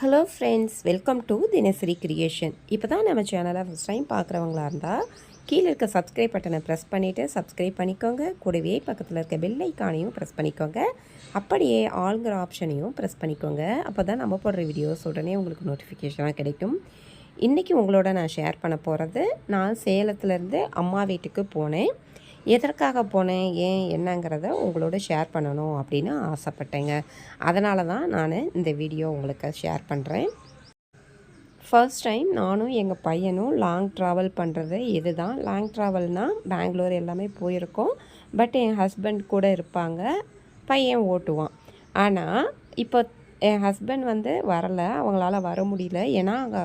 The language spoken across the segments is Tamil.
ஹலோ ஃப்ரெண்ட்ஸ், வெல்கம் டு தினசரி கிரியேஷன். இப்போ தான் நம்ம சேனலை ஃபஸ்ட் டைம் பார்க்குறவங்களா இருந்தால் கீழே இருக்க சப்ஸ்கிரைப் பட்டனை ப்ரெஸ் பண்ணிவிட்டு சப்ஸ்கிரைப் பண்ணிக்கோங்க. கூடவே பக்கத்தில் இருக்க பெல் ஐக்கானையும் ப்ரெஸ் பண்ணிக்கோங்க. அப்படியே ஆளுங்கிற ஆப்ஷனையும் ப்ரெஸ் பண்ணிக்கோங்க. அப்போ தான் நம்ம போடுற வீடியோஸ் உடனே உங்களுக்கு நோட்டிஃபிகேஷனாக கிடைக்கும். இன்றைக்கி உங்களோட நான் ஷேர் பண்ண போகிறது, நான் சேலத்துலேருந்து அம்மா வீட்டுக்கு போனேன். எதற்காக போனேன், ஏன் என்னங்கிறத உங்களோட ஷேர் பண்ணணும் அப்படின்னு ஆசைப்பட்டேங்க. அதனால தான் நான் இந்த வீடியோ உங்களுக்கு ஷேர் பண்ணுறேன். ஃபர்ஸ்ட் டைம் நானும் எங்கள் பையனும் லாங் ட்ராவல் பண்ணுறது இது தான். லாங் ட்ராவல்னால் பெங்களூர் எல்லாமே போயிருக்கோம். பட் என் ஹஸ்பண்ட் கூட இருப்பாங்க, பையன் ஓட்டுவான். ஆனால் இப்போ என் ஹஸ்பண்ட் வரலை, அவங்களால வர முடியல. ஏன்னா அங்கே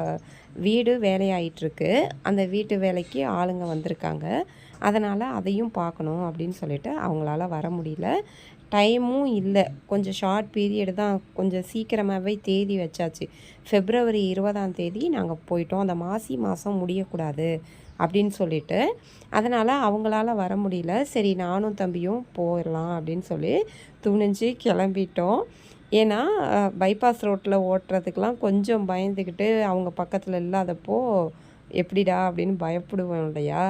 வீடு வேலையாயிட்ருக்கு. அந்த வீட்டு வேலைக்கு ஆளுங்க வந்திருக்காங்க. அதனால் அதையும் பார்க்கணும் அப்படின்னு சொல்லிட்டு அவங்களால வர முடியல. டைமும் இல்லை, கொஞ்சம் ஷார்ட் பீரியடு தான். கொஞ்சம் சீக்கிரமாகவே தேதி வச்சாச்சு. February 20 நாங்கள் போயிட்டோம். அந்த மாதம் முடியக்கூடாது அப்படின்னு சொல்லிட்டு. அதனால் அவங்களால வர முடியல. சரி, நானும் தம்பியும் போயிடலாம் அப்படின்னு சொல்லி துணிஞ்சு கிளம்பிட்டோம். ஏன்னா பைபாஸ் ரோட்டில் ஓட்டுறதுக்கெலாம் கொஞ்சம் பயந்துக்கிட்டு அவங்க பக்கத்தில் இல்லாதப்போ எப்படிடா அப்படின்னு பயப்படுவோம் இல்லையா.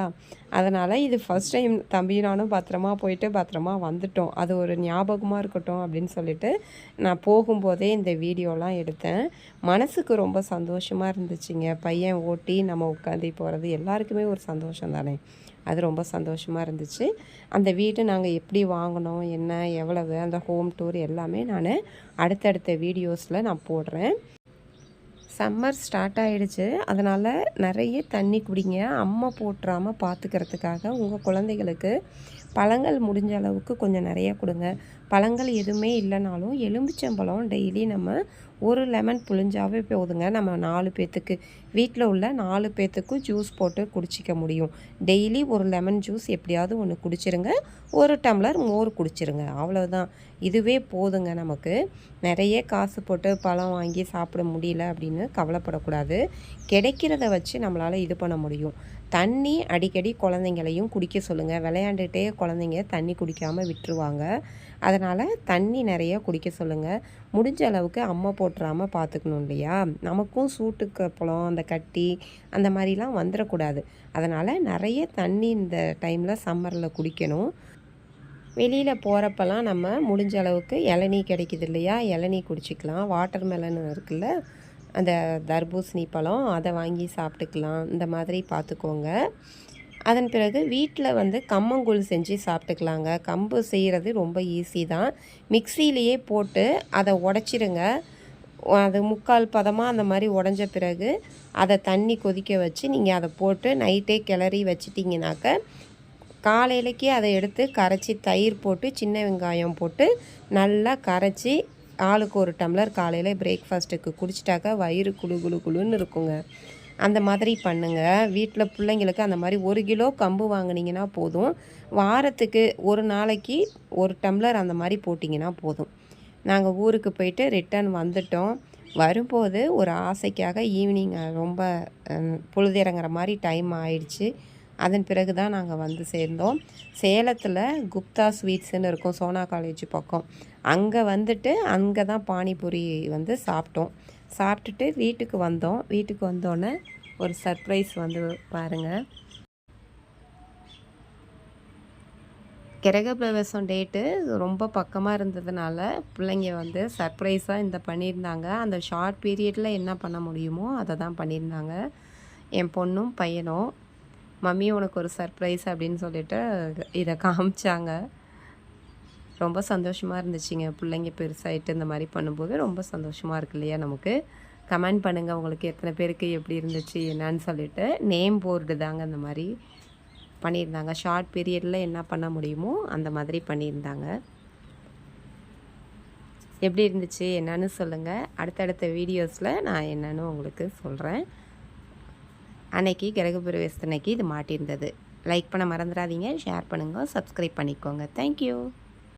அதனால் இது ஃபஸ்ட் டைம் தம்பியும் நானும் பத்திரமா போயிட்டு பத்திரமா வந்துட்டோம். அது ஒரு ஞாபகமாக இருக்கட்டும் அப்படின்னு சொல்லிட்டு நான் போகும்போதே இந்த வீடியோலாம் எடுத்தேன். மனசுக்கு ரொம்ப சந்தோஷமாக இருந்துச்சுங்க. பையன் ஓட்டி நம்ம உட்காந்து போகிறது எல்லாருக்குமே ஒரு சந்தோஷம் தானே. அது ரொம்ப சந்தோஷமாக இருந்துச்சு. அந்த வீடு நாங்கள் எப்படி வாங்கினோம், என்ன எவ்வளவு, அந்த ஹோம் டூர் எல்லாமே நான் அடுத்தடுத்த வீடியோஸில் நான் போடுறேன். சம்மர் ஸ்டார்ட் ஆகிடுச்சு. அதனால் நிறைய தண்ணி குடிங்க. அம்மை போட்டுறாமல் பார்த்துக்கிறதுக்காக உங்கள் குழந்தைகளுக்கு பழங்கள் முடிஞ்ச அளவுக்கு கொஞ்சம் நிறைய கொடுங்க. பழங்கள் எதுவுமே இல்லைனாலும் எலுமிச்சம்பழம் டெய்லி நம்ம ஒரு லெமன் புழிஞ்சாவே போதுங்க. நம்ம 4 பேர்த்துக்கு, வீட்டில் உள்ள 4 பேர்த்துக்கும் ஜூஸ் போட்டு குடிச்சிக்க முடியும். டெய்லி ஒரு லெமன் ஜூஸ் எப்படியாவது ஒன்று குடிச்சிருங்க. 1 டம்ளர் மோர் குடிச்சிருங்க. அவ்வளோதான். இதுவே போதுங்க. நமக்கு நிறைய காசு போட்டு பழம் வாங்கி சாப்பிட முடியல அப்படின்னு கவலைப்படக்கூடாது. கிடைக்கிறத வச்சு நம்மளால் இது பண்ண முடியும். தண்ணி அடிக்கடி குழந்தைங்களையும் குடிக்க சொல்லுங்கள். விளையாண்டுகிட்டே குழந்தைங்க தண்ணி குடிக்காமல் விட்டுருவாங்க. அதனால் தண்ணி நிறைய குடிக்க சொல்லுங்கள். முடிஞ்ச அளவுக்கு அம்மை போட்டுறாமல் பார்த்துக்கணும் இல்லையா. நமக்கும் சூட்டுக்கு பழம், அந்த கட்டி அந்த மாதிரிலாம் வந்துடக்கூடாது. அதனால் நிறைய தண்ணி இந்த டைமில் சம்மரில் குடிக்கணும். வெளியில் போகிறப்பெல்லாம் நம்ம முடிஞ்ச அளவுக்கு இளநீ கிடைக்கிது இல்லையா, இளநீ குடிச்சிக்கலாம். வாட்டர் மெலன் இருக்குல்ல, அந்த தர்பூசணி பழம், அதை வாங்கி சாப்பிட்டுக்கலாம். இந்த மாதிரி பார்த்துக்கோங்க. அதன் பிறகு வீட்டில் கம்மங்கூழ் செஞ்சு சாப்பிட்டுக்கலாங்க. கம்பு செய்கிறது ரொம்ப ஈஸி தான். மிக்சியிலையே போட்டு அதை உடச்சிருங்க. அது முக்கால் பதமாக அந்த மாதிரி உடஞ்ச பிறகு அதை தண்ணி கொதிக்க வச்சு நீங்கள் அதை போட்டு நைட்டே கிளறி வச்சிட்டிங்கனாக்க காலையிலக்கே அதை எடுத்து கரைச்சி தயிர் போட்டு சின்ன வெங்காயம் போட்டு நல்லா கரைச்சி ஆளுக்கு 1 டம்ளர் காலையில் பிரேக்ஃபாஸ்ட்டுக்கு குடிச்சிட்டாக்க வயிறு குழு குழு குழுன்னு இருக்குங்க. அந்த மாதிரி பண்ணுங்கள். வீட்டில் பிள்ளைங்களுக்கு அந்த மாதிரி 1 கிலோ கம்பு வாங்கினீங்கன்னா போதும். வாரத்துக்கு ஒரு நாளைக்கு 1 டம்ளர் அந்த மாதிரி போட்டிங்கன்னா போதும். நாங்கள் ஊருக்கு போயிட்டு ரிட்டர்ன் வந்துட்டோம். வரும்போது ஒரு ஆசைக்காக ஈவினிங் ரொம்ப பொழுதிறங்குற மாதிரி டைம் ஆயிடுச்சு. அதன் பிறகு தான் நாங்கள் சேர்ந்தோம். சேலத்தில் குப்தா ஸ்வீட்ஸுன்னு இருக்கும், சோனா காலேஜ் பக்கம். அங்கே அங்கே தான் பானிபூரி சாப்பிட்டோம். சாப்பிட்டுட்டு வீட்டுக்கு வந்தோம். வீட்டுக்கு வந்தோடனே ஒரு சர்ப்ரைஸ் பாருங்கள். கிரகப்பிரவேசம் டேட்டு ரொம்ப பக்கமாக இருந்ததுனால பிள்ளைங்க சர்ப்ரைஸாக பண்ணியிருந்தாங்க. அந்த ஷார்ட் பீரியடில் என்ன பண்ண முடியுமோ அதை தான் பண்ணியிருந்தாங்க. என் பொண்ணும் பையனும் மம்மி உனக்கு ஒரு சர்ப்ரைஸ் அப்படின்னு சொல்லிட்டு இதை காமிச்சாங்க. ரொம்ப சந்தோஷமாக இருந்துச்சுங்க. பிள்ளைங்க பெருசாகிட்டு இந்த மாதிரி பண்ணும்போது ரொம்ப சந்தோஷமாக இருக்கு இல்லையா. நமக்கு கமெண்ட் பண்ணுங்கள், உங்களுக்கு எத்தனை பேருக்கு எப்படி இருந்துச்சு என்னான்னு சொல்லிட்டு. நேம் போர்டு தாங்க இந்த மாதிரி பண்ணியிருந்தாங்க. ஷார்ட் பீரியடில் என்ன பண்ண முடியுமோ அந்த மாதிரி பண்ணியிருந்தாங்க. எப்படி இருந்துச்சு என்னன்னு சொல்லுங்கள். அடுத்தடுத்த வீடியோஸில் நான் என்னன்னு உங்களுக்கு சொல்கிறேன். அன்னைக்கு கிரகப்பிரவேசத்தன்னைக்கு இது மாட்டியிருந்தது. லைக் பண்ண மறந்துடாதீங்க, ஷேர் பண்ணுங்கள், சப்ஸ்கிரைப் பண்ணிக்கோங்க. தேங்க்யூ.